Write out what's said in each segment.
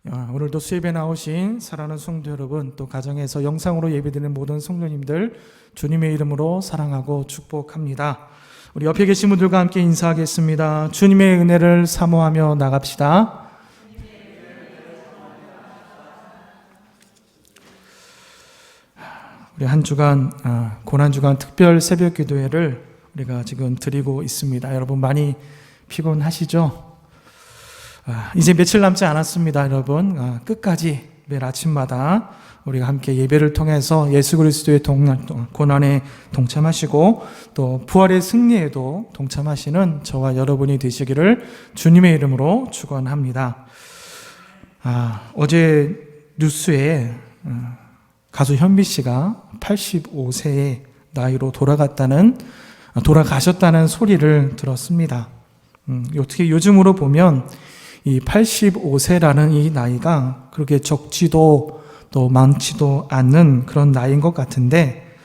오늘도 수예배 나오신 사랑하는 성도 여러분, 또 가정에서 영상으로 예배드리는 모든 성도님들 주님의 이름으로 사랑하고 축복합니다. 우리 옆에 계신 분들과 함께 인사하겠습니다. 주님의 은혜를 사모하며 나갑시다. 우리 한 주간 고난주간 특별 새벽 기도회를 우리가 지금 드리고 있습니다. 여러분 많이 피곤하시죠? 이제 며칠 남지 않았습니다. 여러분 끝까지 매일 아침마다 우리가 함께 예배를 통해서 예수 그리스도의 고난에 동참하시고 또 부활의 승리에도 동참하시는 저와 여러분이 되시기를 주님의 이름으로 축원합니다. 어제 뉴스에 가수 현미 씨가 85세의 나이로 돌아가셨다는 소리를 들었습니다. 어떻게 요즘으로 보면 이 85세라는 이 나이가 그렇게 적지도 또 많지도 않는 그런 나이인 것 같은데,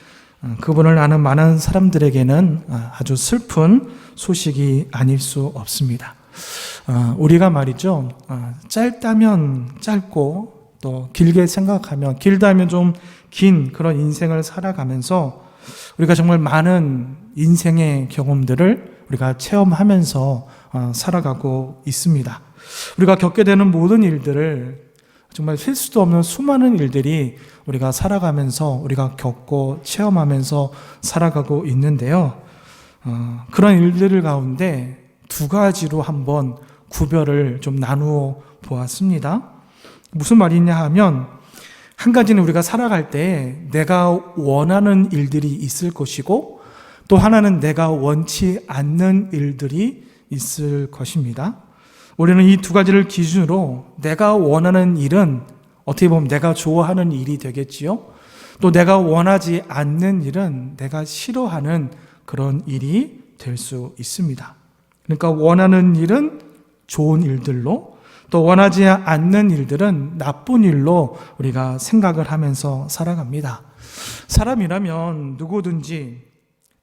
그분을 아는 많은 사람들에게는 아주 슬픈 소식이 아닐 수 없습니다. 우리가 말이죠, 짧다면 짧고 또 길게 생각하면 길다면 좀 긴 그런 인생을 살아가면서 우리가 정말 많은 인생의 경험들을 우리가 체험하면서 살아가고 있습니다. 우리가 겪게 되는 모든 일들을 정말 셀 수도 없는 수많은 일들이 우리가 살아가면서 우리가 겪고 체험하면서 살아가고 있는데요. 그런 일들 가운데 두 가지로 한번 구별을 좀 나누어 보았습니다. 무슨 말이냐 하면, 한 가지는 우리가 살아갈 때 내가 원하는 일들이 있을 것이고, 또 하나는 내가 원치 않는 일들이 있을 것입니다. 우리는 이 두 가지를 기준으로 내가 원하는 일은 어떻게 보면 내가 좋아하는 일이 되겠지요. 또 내가 원하지 않는 일은 내가 싫어하는 그런 일이 될 수 있습니다. 그러니까 원하는 일은 좋은 일들로, 또 원하지 않는 일들은 나쁜 일로 우리가 생각을 하면서 살아갑니다. 사람이라면 누구든지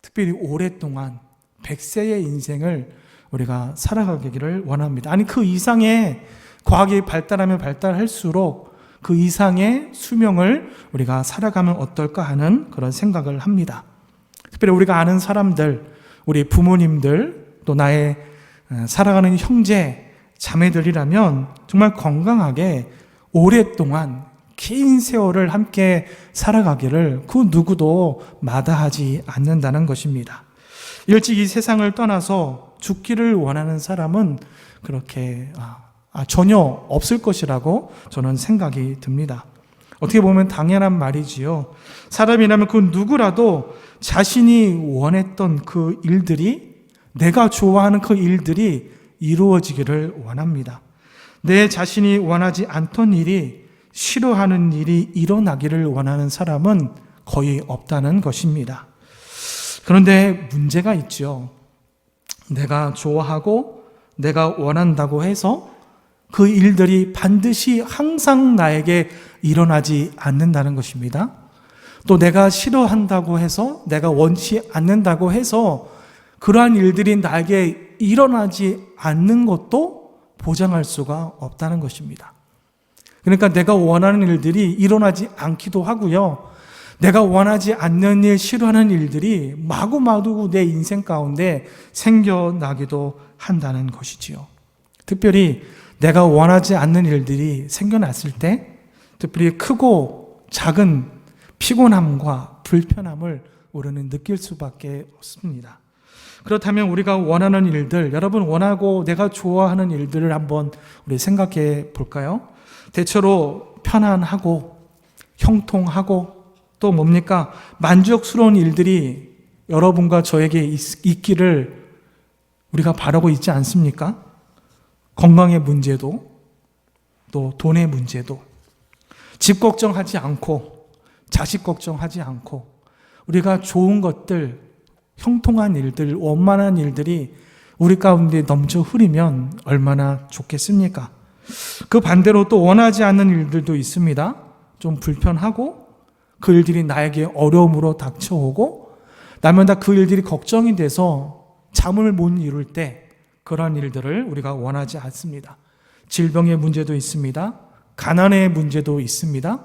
특별히 오랫동안 100세의 인생을 우리가 살아가기를 원합니다. 아니, 그 이상의 과학이 발달하면 발달할수록 그 이상의 수명을 우리가 살아가면 어떨까 하는 그런 생각을 합니다. 특별히 우리가 아는 사람들, 우리 부모님들, 또 나의 살아가는 형제, 자매들이라면 정말 건강하게 오랫동안 긴 세월을 함께 살아가기를 그 누구도 마다하지 않는다는 것입니다. 일찍 이 세상을 떠나서 죽기를 원하는 사람은 그렇게 전혀 없을 것이라고 저는 생각이 듭니다. 어떻게 보면 당연한 말이지요. 사람이라면 그 누구라도 자신이 원했던 그 일들이, 내가 좋아하는 그 일들이 이루어지기를 원합니다. 내 자신이 원하지 않던 일이, 싫어하는 일이 일어나기를 원하는 사람은 거의 없다는 것입니다. 그런데 문제가 있죠. 내가 좋아하고 내가 원한다고 해서 그 일들이 반드시 항상 나에게 일어나지 않는다는 것입니다. 또 내가 싫어한다고 해서, 내가 원치 않는다고 해서 그러한 일들이 나에게 일어나지 않는 것도 보장할 수가 없다는 것입니다. 그러니까 내가 원하는 일들이 일어나지 않기도 하고요. 내가 원하지 않는 일, 싫어하는 일들이 마구마구 내 인생 가운데 생겨나기도 한다는 것이지요. 특별히 내가 원하지 않는 일들이 생겨났을 때, 특별히 크고 작은 피곤함과 불편함을 우리는 느낄 수밖에 없습니다. 그렇다면 우리가 원하는 일들, 여러분 원하고 내가 좋아하는 일들을 한번 우리 생각해 볼까요? 대체로 편안하고 형통하고 또 뭡니까? 만족스러운 일들이 여러분과 저에게 있기를 우리가 바라고 있지 않습니까? 건강의 문제도, 또 돈의 문제도, 집 걱정하지 않고 자식 걱정하지 않고 우리가 좋은 것들, 형통한 일들, 원만한 일들이 우리 가운데 넘쳐 흐르면 얼마나 좋겠습니까? 그 반대로 또 원하지 않는 일들도 있습니다. 좀 불편하고 그 일들이 나에게 어려움으로 닥쳐오고 나면 다 그 일들이 걱정이 돼서 잠을 못 이룰 때 그러한 일들을 우리가 원하지 않습니다. 질병의 문제도 있습니다. 가난의 문제도 있습니다.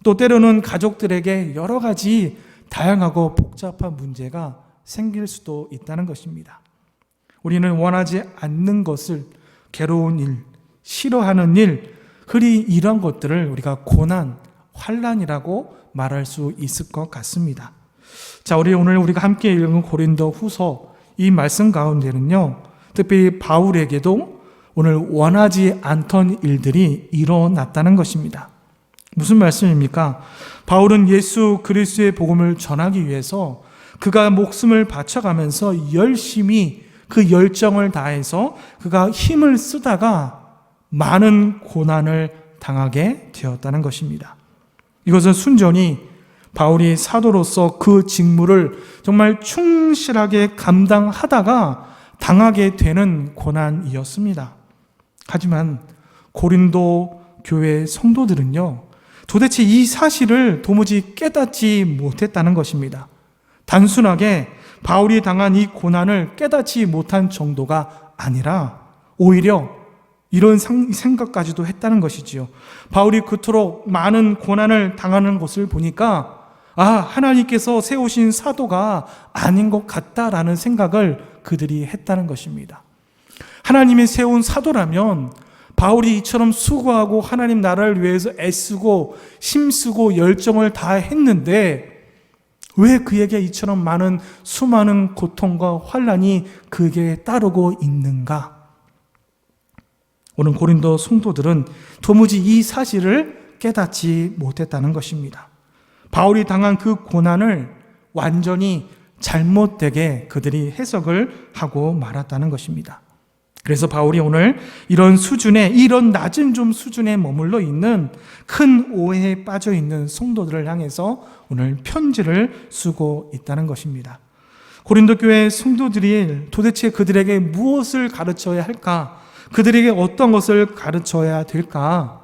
또 때로는 가족들에게 여러 가지 다양하고 복잡한 문제가 생길 수도 있다는 것입니다. 우리는 원하지 않는 것을, 괴로운 일, 싫어하는 일, 그리 이런 것들을 우리가 고난, 환난이라고 말할 수 있을 것 같습니다. 자, 오늘 우리가 함께 읽은 고린도 후서 이 말씀 가운데는요, 특별히 바울에게도 오늘 원하지 않던 일들이 일어났다는 것입니다. 무슨 말씀입니까? 바울은 예수 그리스도의 복음을 전하기 위해서 그가 목숨을 바쳐가면서 열심히 그 열정을 다해서 그가 힘을 쓰다가 많은 고난을 당하게 되었다는 것입니다. 이것은 순전히 바울이 사도로서 그 직무를 정말 충실하게 감당하다가 당하게 되는 고난이었습니다. 하지만 고린도 교회 성도들은요, 도대체 이 사실을 도무지 깨닫지 못했다는 것입니다. 단순하게 바울이 당한 이 고난을 깨닫지 못한 정도가 아니라 오히려 이런 생각까지도 했다는 것이지요. 바울이 그토록 많은 고난을 당하는 것을 보니까 하나님께서 세우신 사도가 아닌 것 같다라는 생각을 그들이 했다는 것입니다. 하나님이 세운 사도라면 바울이 이처럼 수고하고 하나님 나라를 위해서 애쓰고 힘쓰고 열정을 다했는데 왜 그에게 이처럼 많은 수많은 고통과 환난이 그에게 따르고 있는가? 오늘 고린도 성도들은 도무지 이 사실을 깨닫지 못했다는 것입니다. 바울이 당한 그 고난을 완전히 잘못되게 그들이 해석을 하고 말았다는 것입니다. 그래서 바울이 오늘 이런 낮은 좀 수준에 머물러 있는 큰 오해에 빠져 있는 성도들을 향해서 오늘 편지를 쓰고 있다는 것입니다. 고린도 교회 성도들이 도대체 그들에게 무엇을 가르쳐야 할까? 그들에게 어떤 것을 가르쳐야 될까?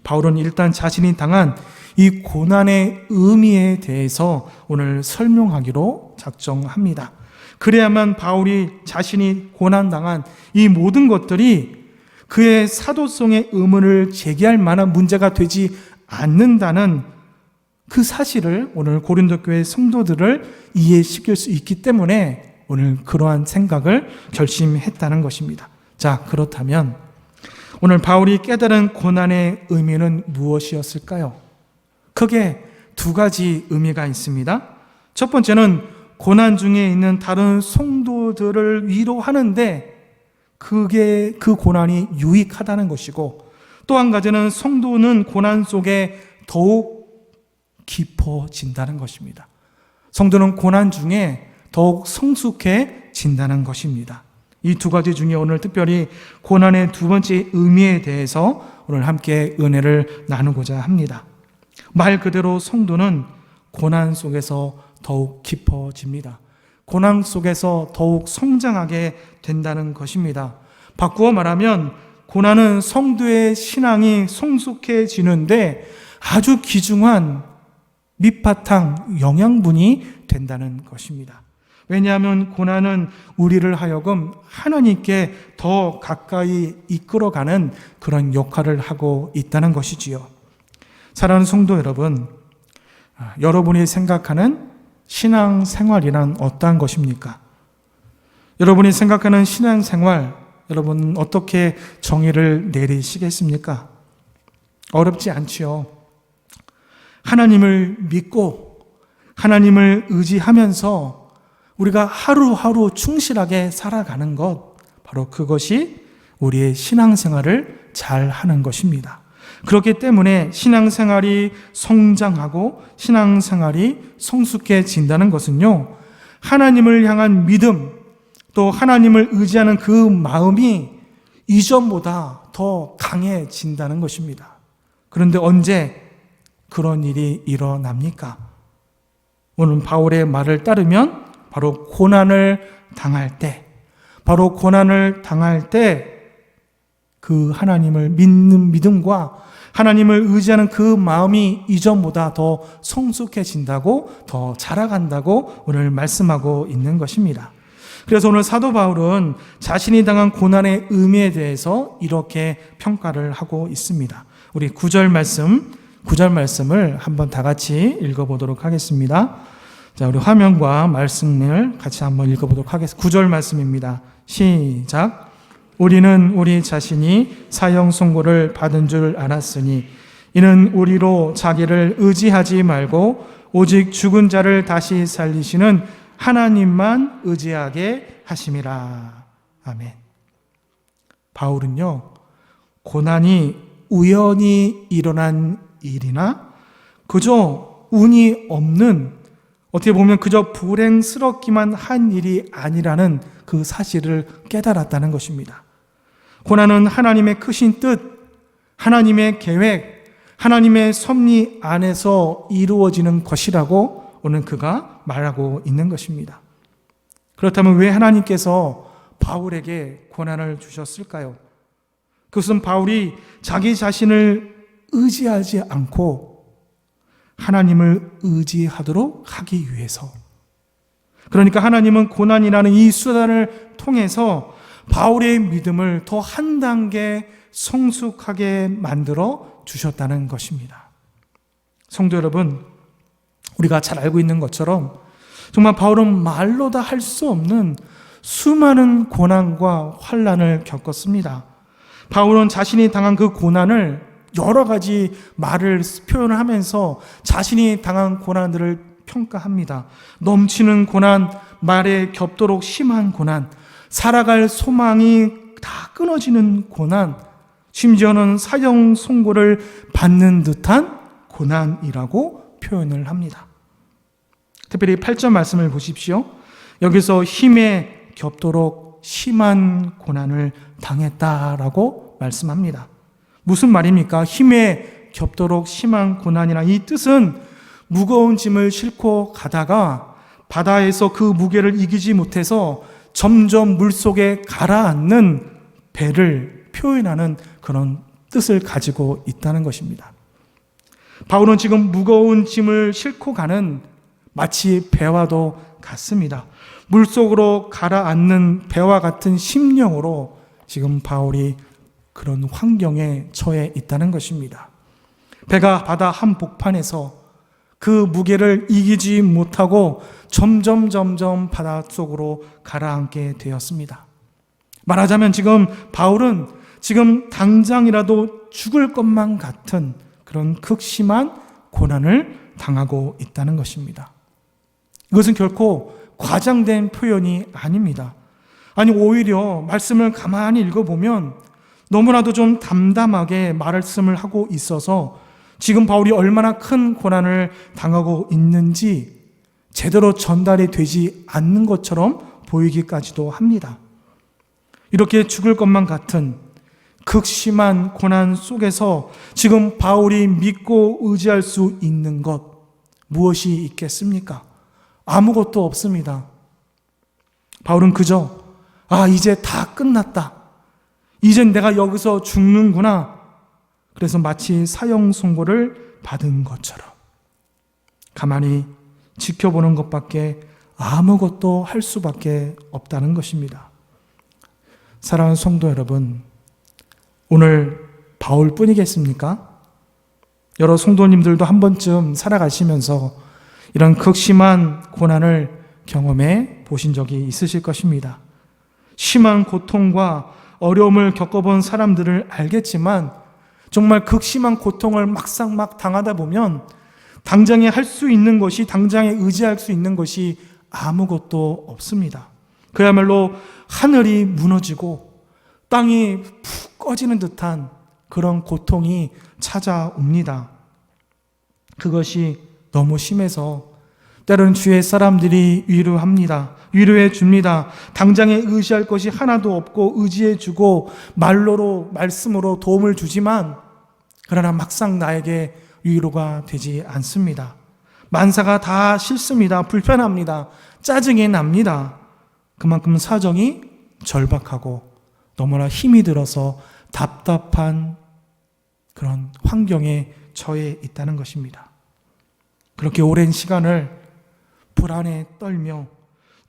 바울은 일단 자신이 당한 이 고난의 의미에 대해서 오늘 설명하기로 작정합니다. 그래야만 바울이 자신이 고난당한 이 모든 것들이 그의 사도성의 의문을 제기할 만한 문제가 되지 않는다는 그 사실을 오늘 고린도 교회 성도들을 이해시킬 수 있기 때문에 오늘 그러한 생각을 결심했다는 것입니다. 자, 그렇다면 오늘 바울이 깨달은 고난의 의미는 무엇이었을까요? 크게 두 가지 의미가 있습니다. 첫 번째는 고난 중에 있는 다른 성도들을 위로하는데 그 고난이 유익하다는 것이고, 또 한 가지는 성도는 고난 속에 더욱 깊어진다는 것입니다. 성도는 고난 중에 더욱 성숙해진다는 것입니다. 이 두 가지 중에 오늘 특별히 고난의 두 번째 의미에 대해서 오늘 함께 은혜를 나누고자 합니다. 말 그대로 성도는 고난 속에서 더욱 깊어집니다. 고난 속에서 더욱 성장하게 된다는 것입니다. 바꾸어 말하면 고난은 성도의 신앙이 성숙해지는데 아주 귀중한 밑바탕 영양분이 된다는 것입니다. 왜냐하면 고난은 우리를 하여금 하나님께 더 가까이 이끌어가는 그런 역할을 하고 있다는 것이지요. 사랑하는 성도 여러분, 여러분이 생각하는 신앙생활이란 어떠한 것입니까? 여러분이 생각하는 신앙생활, 여러분 어떻게 정의를 내리시겠습니까? 어렵지 않지요. 하나님을 믿고 하나님을 의지하면서 우리가 하루하루 충실하게 살아가는 것, 바로 그것이 우리의 신앙생활을 잘 하는 것입니다. 그렇기 때문에 신앙생활이 성장하고 신앙생활이 성숙해진다는 것은요, 하나님을 향한 믿음, 또 하나님을 의지하는 그 마음이 이전보다 더 강해진다는 것입니다. 그런데 언제 그런 일이 일어납니까? 오늘 바울의 말을 따르면 바로 고난을 당할 때, 그 하나님을 믿는 믿음과 하나님을 의지하는 그 마음이 이전보다 더 성숙해진다고, 더 자라간다고 오늘 말씀하고 있는 것입니다. 그래서 오늘 사도 바울은 자신이 당한 고난의 의미에 대해서 이렇게 평가를 하고 있습니다. 우리 9절 말씀을 한번 다 같이 읽어보도록 하겠습니다. 자, 우리 화면과 말씀을 같이 한번 읽어보도록 하겠습니다. 9절 말씀입니다. 시작. 우리는 우리 자신이 사형 선고를 받은 줄 알았으니 이는 우리로 자기를 의지하지 말고 오직 죽은 자를 다시 살리시는 하나님만 의지하게 하심이라. 아멘. 바울은요, 고난이 우연히 일어난 일이나 그저 운이 없는, 어떻게 보면 그저 불행스럽기만 한 일이 아니라는 그 사실을 깨달았다는 것입니다. 고난은 하나님의 크신 뜻, 하나님의 계획, 하나님의 섭리 안에서 이루어지는 것이라고 오늘 그가 말하고 있는 것입니다. 그렇다면 왜 하나님께서 바울에게 고난을 주셨을까요? 그것은 바울이 자기 자신을 의지하지 않고 하나님을 의지하도록 하기 위해서. 그러니까 하나님은 고난이라는 이 수단을 통해서 바울의 믿음을 더 한 단계 성숙하게 만들어 주셨다는 것입니다. 성도 여러분, 우리가 잘 알고 있는 것처럼 정말 바울은 말로 다 할 수 없는 수많은 고난과 환난을 겪었습니다. 바울은 자신이 당한 그 고난을 여러 가지 말을 표현을 하면서 자신이 당한 고난들을 평가합니다. 넘치는 고난, 말에 겹도록 심한 고난, 살아갈 소망이 다 끊어지는 고난, 심지어는 사형 선고를 받는 듯한 고난이라고 표현을 합니다. 특별히 8절 말씀을 보십시오. 여기서 힘에 겹도록 심한 고난을 당했다라고 말씀합니다. 무슨 말입니까? 힘에 겹도록 심한 고난이라, 이 뜻은 무거운 짐을 싣고 가다가 바다에서 그 무게를 이기지 못해서 점점 물속에 가라앉는 배를 표현하는 그런 뜻을 가지고 있다는 것입니다. 바울은 지금 무거운 짐을 싣고 가는 마치 배와도 같습니다. 물속으로 가라앉는 배와 같은 심령으로 지금 바울이 그런 환경에 처해 있다는 것입니다. 배가 바다 한복판에서 그 무게를 이기지 못하고 점점 바닷속으로 가라앉게 되었습니다. 말하자면 지금 바울은 지금 당장이라도 죽을 것만 같은 그런 극심한 고난을 당하고 있다는 것입니다. 이것은 결코 과장된 표현이 아닙니다. 아니, 오히려 말씀을 가만히 읽어보면 너무나도 좀 담담하게 말씀을 하고 있어서 지금 바울이 얼마나 큰 고난을 당하고 있는지 제대로 전달이 되지 않는 것처럼 보이기까지도 합니다. 이렇게 죽을 것만 같은 극심한 고난 속에서 지금 바울이 믿고 의지할 수 있는 것 무엇이 있겠습니까? 아무것도 없습니다. 바울은 그저 이제 다 끝났다. 이젠 내가 여기서 죽는구나. 그래서 마치 사형 선고를 받은 것처럼 가만히 지켜보는 것밖에 아무것도 할 수밖에 없다는 것입니다. 사랑하는 성도 여러분, 오늘 바울뿐이겠습니까? 여러 성도님들도 한 번쯤 살아가시면서 이런 극심한 고난을 경험해 보신 적이 있으실 것입니다. 심한 고통과 어려움을 겪어본 사람들을 알겠지만 정말 극심한 고통을 막상 당하다 보면 당장에 할 수 있는 것이, 당장에 의지할 수 있는 것이 아무것도 없습니다. 그야말로 하늘이 무너지고 땅이 푹 꺼지는 듯한 그런 고통이 찾아옵니다. 그것이 너무 심해서 때로는 주위의 사람들이 위로해 줍니다. 당장에 의지할 것이 하나도 없고 의지해 주고 말씀으로 도움을 주지만 그러나 막상 나에게 위로가 되지 않습니다. 만사가 다 싫습니다. 불편합니다. 짜증이 납니다. 그만큼 사정이 절박하고 너무나 힘이 들어서 답답한 그런 환경에 처해 있다는 것입니다. 그렇게 오랜 시간을 불안에 떨며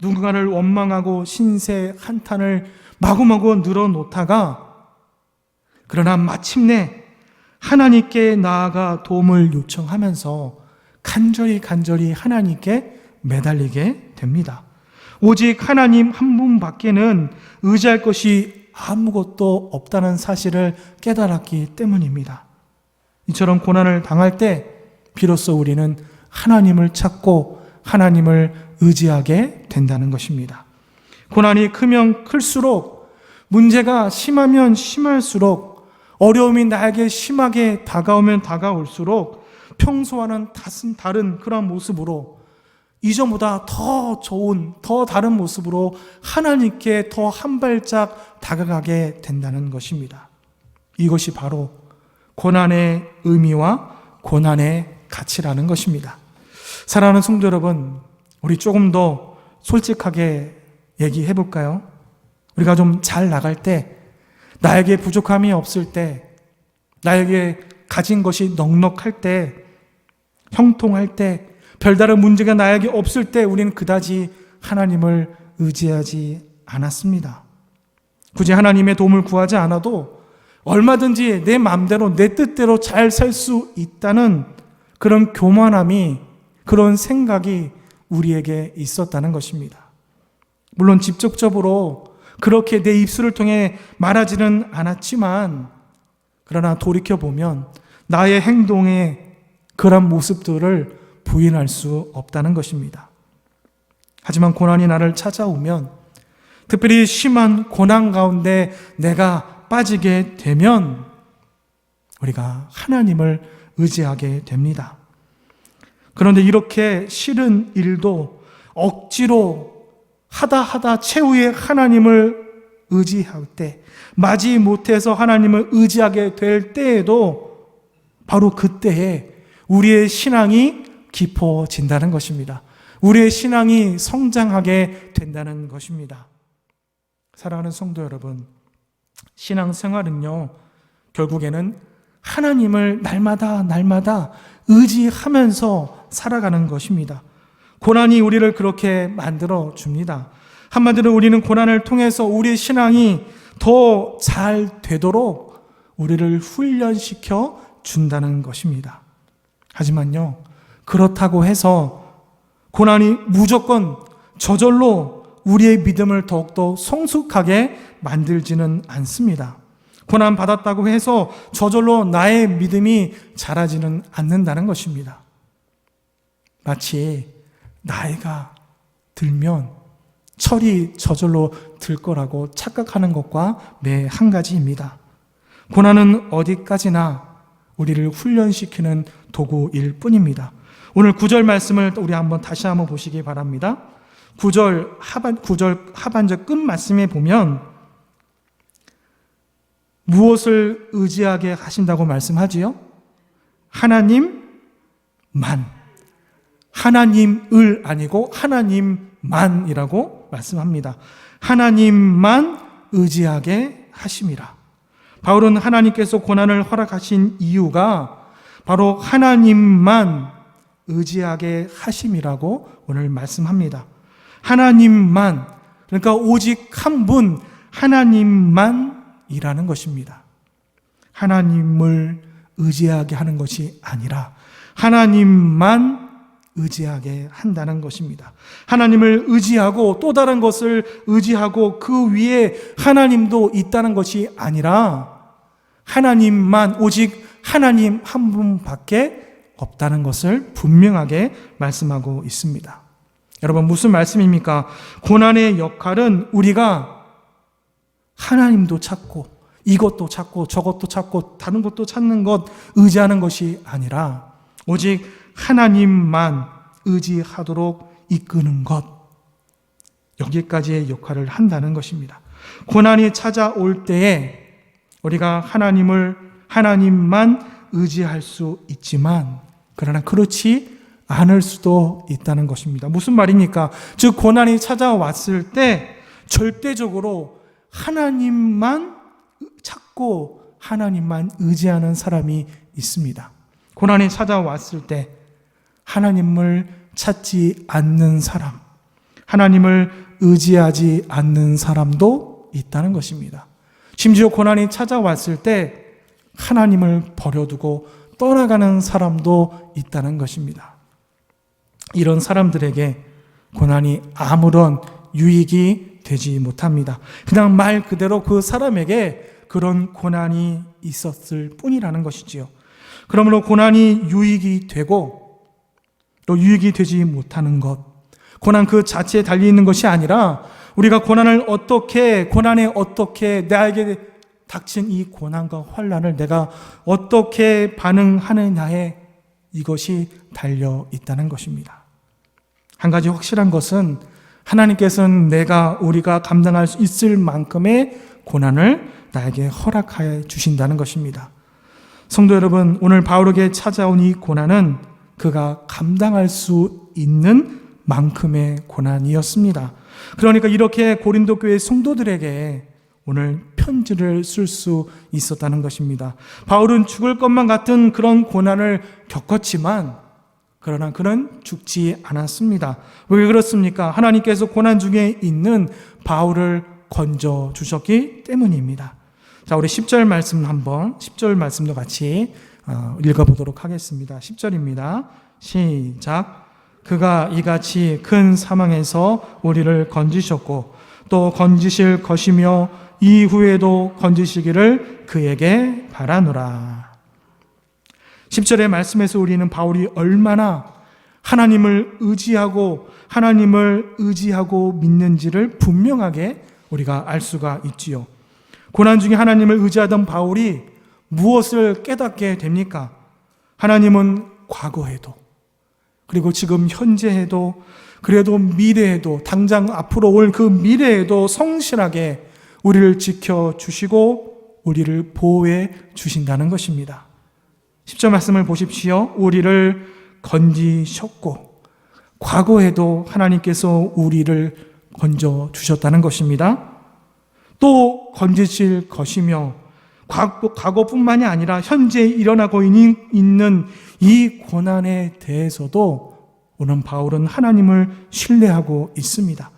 누군가를 원망하고 신세 한탄을 마구마구 늘어놓다가 그러나 마침내 하나님께 나아가 도움을 요청하면서 간절히 하나님께 매달리게 됩니다. 오직 하나님 한 분밖에는 의지할 것이 아무것도 없다는 사실을 깨달았기 때문입니다. 이처럼 고난을 당할 때 비로소 우리는 하나님을 찾고 하나님을 의지하게 된다는 것입니다. 고난이 크면 클수록, 문제가 심하면 심할수록, 어려움이 나에게 심하게 다가오면 다가올수록 평소와는 다른 그런 모습으로, 이전보다 더 좋은, 더 다른 모습으로 하나님께 더 한 발짝 다가가게 된다는 것입니다. 이것이 바로 고난의 의미와 고난의 가치라는 것입니다. 사랑하는 성도 여러분, 우리 조금 더 솔직하게 얘기해 볼까요? 우리가 좀 잘 나갈 때, 나에게 부족함이 없을 때, 나에게 가진 것이 넉넉할 때, 형통할 때, 별다른 문제가 나에게 없을 때 우리는 그다지 하나님을 의지하지 않았습니다. 굳이 하나님의 도움을 구하지 않아도 얼마든지 내 마음대로, 내 뜻대로 잘 살 수 있다는 그런 교만함이, 그런 생각이 우리에게 있었다는 것입니다. 물론 직접적으로 그렇게 내 입술을 통해 말하지는 않았지만, 그러나 돌이켜보면 나의 행동에 그런 모습들을 부인할 수 없다는 것입니다. 하지만 고난이 나를 찾아오면, 특별히 심한 고난 가운데 내가 빠지게 되면 우리가 하나님을 의지하게 됩니다. 그런데 이렇게 싫은 일도 억지로 하다 최후의 하나님을 의지할 때, 마지 못해서 하나님을 의지하게 될 때에도 바로 그때에 우리의 신앙이 깊어진다는 것입니다. 우리의 신앙이 성장하게 된다는 것입니다. 사랑하는 성도 여러분, 신앙생활은요, 결국에는 하나님을 날마다 의지하면서 살아가는 것입니다. 고난이 우리를 그렇게 만들어 줍니다. 한마디로 우리는 고난을 통해서 우리의 신앙이 더 잘 되도록 우리를 훈련시켜 준다는 것입니다. 하지만요, 그렇다고 해서 고난이 무조건 저절로 우리의 믿음을 더욱더 성숙하게 만들지는 않습니다. 고난 받았다고 해서 저절로 나의 믿음이 자라지는 않는다는 것입니다. 마치 나이가 들면 철이 저절로 들 거라고 착각하는 것과 매 한 가지입니다. 고난은 어디까지나 우리를 훈련시키는 도구일 뿐입니다. 오늘 9절 말씀을 우리 다시 한번 보시기 바랍니다. 9절 하반절 끝 말씀에 보면 무엇을 의지하게 하신다고 말씀하지요? 하나님만. 하나님을 아니고 하나님만이라고 말씀합니다. 하나님만 의지하게 하심이라. 바울은 하나님께서 고난을 허락하신 이유가 바로 하나님만 의지하게 하심이라고 오늘 말씀합니다. 하나님만, 그러니까 오직 한 분 하나님만이라는 것입니다. 하나님을 의지하게 하는 것이 아니라 하나님만 의지하게 한다는 것입니다. 하나님을 의지하고 또 다른 것을 의지하고 그 위에 하나님도 있다는 것이 아니라 하나님만, 오직 하나님 한 분밖에 없다는 것을 분명하게 말씀하고 있습니다. 여러분, 무슨 말씀입니까? 고난의 역할은 우리가 하나님도 찾고 이것도 찾고 저것도 찾고 다른 것도 찾는 것, 의지하는 것이 아니라 오직 하나님만 의지하도록 이끄는 것, 여기까지의 역할을 한다는 것입니다. 고난이 찾아올 때에 우리가 하나님만 의지할 수 있지만, 그러나 그렇지 않을 수도 있다는 것입니다. 무슨 말입니까? 즉, 고난이 찾아왔을 때 절대적으로 하나님만 찾고 하나님만 의지하는 사람이 있습니다. 고난이 찾아왔을 때 하나님을 찾지 않는 사람, 하나님을 의지하지 않는 사람도 있다는 것입니다. 심지어 고난이 찾아왔을 때 하나님을 버려두고 떠나가는 사람도 있다는 것입니다. 이런 사람들에게 고난이 아무런 유익이 되지 못합니다. 그냥 말 그대로 그 사람에게 그런 고난이 있었을 뿐이라는 것이지요. 그러므로 고난이 유익이 되고 또 유익이 되지 못하는 것, 고난 그 자체에 달려있는 것이 아니라 우리가 고난에 어떻게 나에게 닥친 이 고난과 환난을 내가 어떻게 반응하느냐에 이것이 달려 있다는 것입니다. 한 가지 확실한 것은 하나님께서는 우리가 감당할 수 있을 만큼의 고난을 나에게 허락하여 주신다는 것입니다. 성도 여러분, 오늘 바울에게 찾아온 이 고난은 그가 감당할 수 있는 만큼의 고난이었습니다. 그러니까 이렇게 고린도 교회 성도들에게 오늘 편지를 쓸 수 있었다는 것입니다. 바울은 죽을 것만 같은 그런 고난을 겪었지만 그러나 그는 죽지 않았습니다. 왜 그렇습니까? 하나님께서 고난 중에 있는 바울을 건져 주셨기 때문입니다. 자, 우리 10절 말씀도 같이 읽어보도록 하겠습니다. 10절입니다. 시작. 그가 이같이 큰 사망에서 우리를 건지셨고 또 건지실 것이며 이후에도 건지시기를 그에게 바라노라. 10절의 말씀에서 우리는 바울이 얼마나 하나님을 의지하고 믿는지를 분명하게 우리가 알 수가 있지요. 고난 중에 하나님을 의지하던 바울이 무엇을 깨닫게 됩니까? 하나님은 과거에도 그리고 지금 현재에도 그래도 미래에도 당장 앞으로 올 그 미래에도 성실하게 우리를 지켜주시고 우리를 보호해 주신다는 것입니다. 10절 말씀을 보십시오. 우리를 건지셨고 과거에도 하나님께서 우리를 건져주셨다는 것입니다. 또 건지실 것이며 과거뿐만이 아니라 현재 일어나고 있는 이 고난에 대해서도 오늘 바울은 하나님을 신뢰하고 있습니다.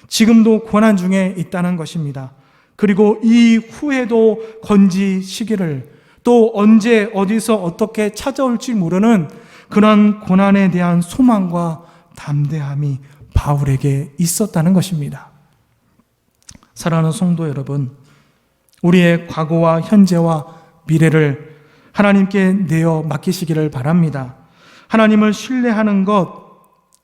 지금도 고난 중에 있다는 것입니다. 그리고 이후에도 건지시기를 또 언제 어디서 어떻게 찾아올지 모르는 그런 고난에 대한 소망과 담대함이 바울에게 있었다는 것입니다. 사랑하는 성도 여러분, 우리의 과거와 현재와 미래를 하나님께 내어 맡기시기를 바랍니다. 하나님을 신뢰하는 것,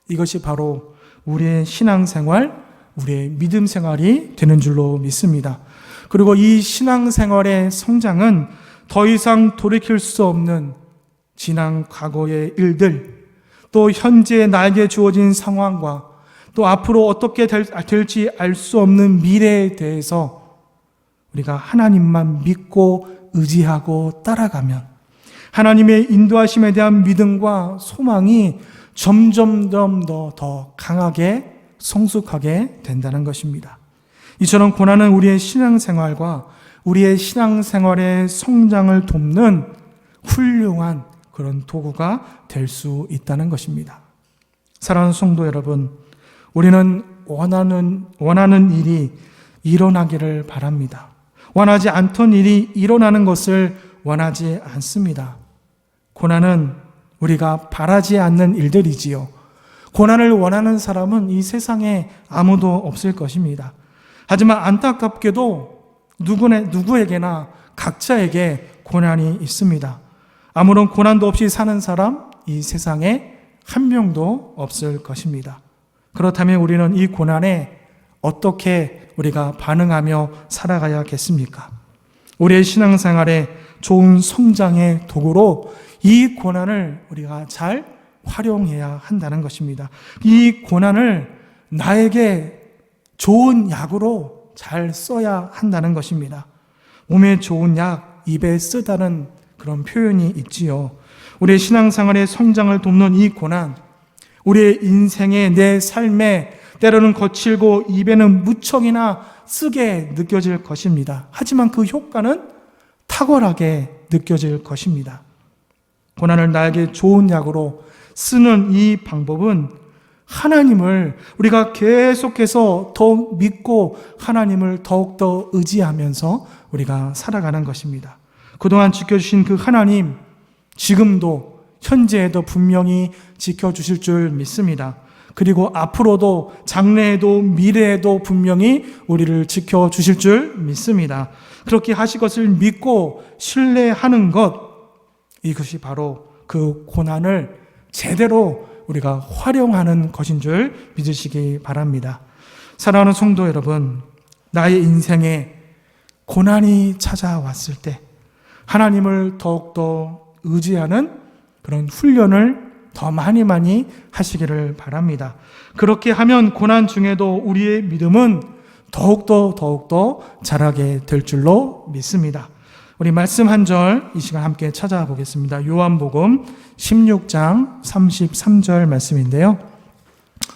이것이 바로 우리의 신앙생활, 우리의 믿음 생활이 되는 줄로 믿습니다. 그리고 이 신앙생활의 성장은 더 이상 돌이킬 수 없는 지난 과거의 일들, 또 현재 나에게 주어진 상황과 또 앞으로 어떻게 될지 알 수 없는 미래에 대해서 우리가 하나님만 믿고 의지하고 따라가면 하나님의 인도하심에 대한 믿음과 소망이 점점 더 강하게 성숙하게 된다는 것입니다. 이처럼 고난은 우리의 신앙생활과 우리의 신앙생활의 성장을 돕는 훌륭한 그런 도구가 될 수 있다는 것입니다. 사랑하는 성도 여러분, 우리는 원하는 일이 일어나기를 바랍니다. 원하지 않던 일이 일어나는 것을 원하지 않습니다. 고난은 우리가 바라지 않는 일들이지요. 고난을 원하는 사람은 이 세상에 아무도 없을 것입니다. 하지만 안타깝게도 누구에게나 각자에게 고난이 있습니다. 아무런 고난도 없이 사는 사람 이 세상에 한 명도 없을 것입니다. 그렇다면 우리는 이 고난에 어떻게 우리가 반응하며 살아가야겠습니까? 우리의 신앙생활에 좋은 성장의 도구로 이 고난을 우리가 잘 활용해야 한다는 것입니다. 이 고난을 나에게 좋은 약으로 잘 써야 한다는 것입니다. 몸에 좋은 약, 입에 쓰다는 그런 표현이 있지요. 우리의 신앙생활의 성장을 돕는 이 고난, 우리의 인생에 내 삶에 때로는 거칠고 입에는 무척이나 쓰게 느껴질 것입니다. 하지만 그 효과는 탁월하게 느껴질 것입니다. 고난을 나에게 좋은 약으로 쓰는 이 방법은 하나님을 우리가 계속해서 더욱 믿고 하나님을 더욱더 의지하면서 우리가 살아가는 것입니다. 그동안 지켜주신 그 하나님, 지금도 현재에도 분명히 지켜주실 줄 믿습니다. 그리고 앞으로도 장래에도 미래에도 분명히 우리를 지켜주실 줄 믿습니다. 그렇게 하실 것을 믿고 신뢰하는 것, 이것이 바로 그 고난을 제대로 우리가 활용하는 것인 줄 믿으시기 바랍니다. 사랑하는 성도 여러분, 나의 인생에 고난이 찾아왔을 때 하나님을 더욱더 의지하는 그런 훈련을 더 많이 하시기를 바랍니다. 그렇게 하면 고난 중에도 우리의 믿음은 더욱더 자라게 될 줄로 믿습니다. 우리 말씀 한 절 이 시간 함께 찾아보겠습니다. 요한복음 16장 33절 말씀인데요.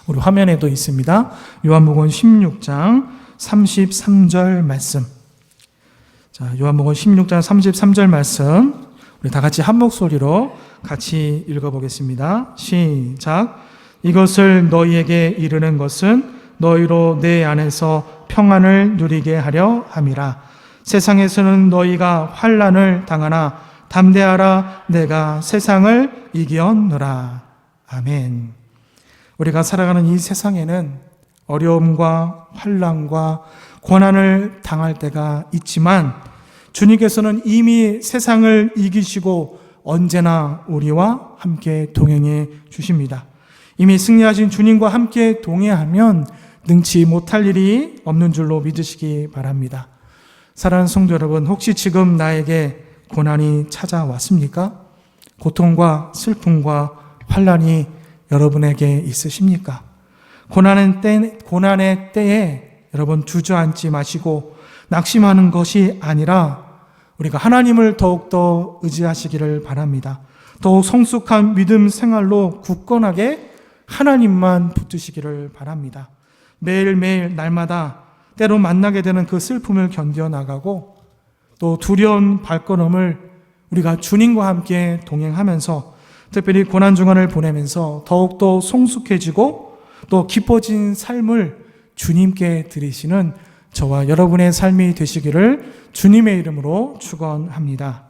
우리 화면에도 있습니다. 요한복음 16장 33절 말씀. 자, 요한복음 16장 33절 말씀 우리 다 같이 한 목소리로 같이 읽어보겠습니다. 시작. 이것을 너희에게 이르는 것은 너희로 내 안에서 평안을 누리게 하려 함이라. 세상에서는 너희가 환난을 당하나 담대하라, 내가 세상을 이기었노라. 아멘. 우리가 살아가는 이 세상에는 어려움과 환난과 고난을 당할 때가 있지만 주님께서는 이미 세상을 이기시고 언제나 우리와 함께 동행해 주십니다. 이미 승리하신 주님과 함께 동행하면 능치 못할 일이 없는 줄로 믿으시기 바랍니다. 사랑하는 성도 여러분, 혹시 지금 나에게 고난이 찾아왔습니까? 고통과 슬픔과 환난이 여러분에게 있으십니까? 고난의 때에 여러분 주저앉지 마시고 낙심하는 것이 아니라 우리가 하나님을 더욱더 의지하시기를 바랍니다. 더욱 성숙한 믿음 생활로 굳건하게 하나님만 붙드시기를 바랍니다. 매일매일 날마다 때로 만나게 되는 그 슬픔을 견뎌나가고 또 두려운 발걸음을 우리가 주님과 함께 동행하면서 특별히 고난중간을 보내면서 더욱더 성숙해지고 또 깊어진 삶을 주님께 드리시는 저와 여러분의 삶이 되시기를 주님의 이름으로 축원합니다.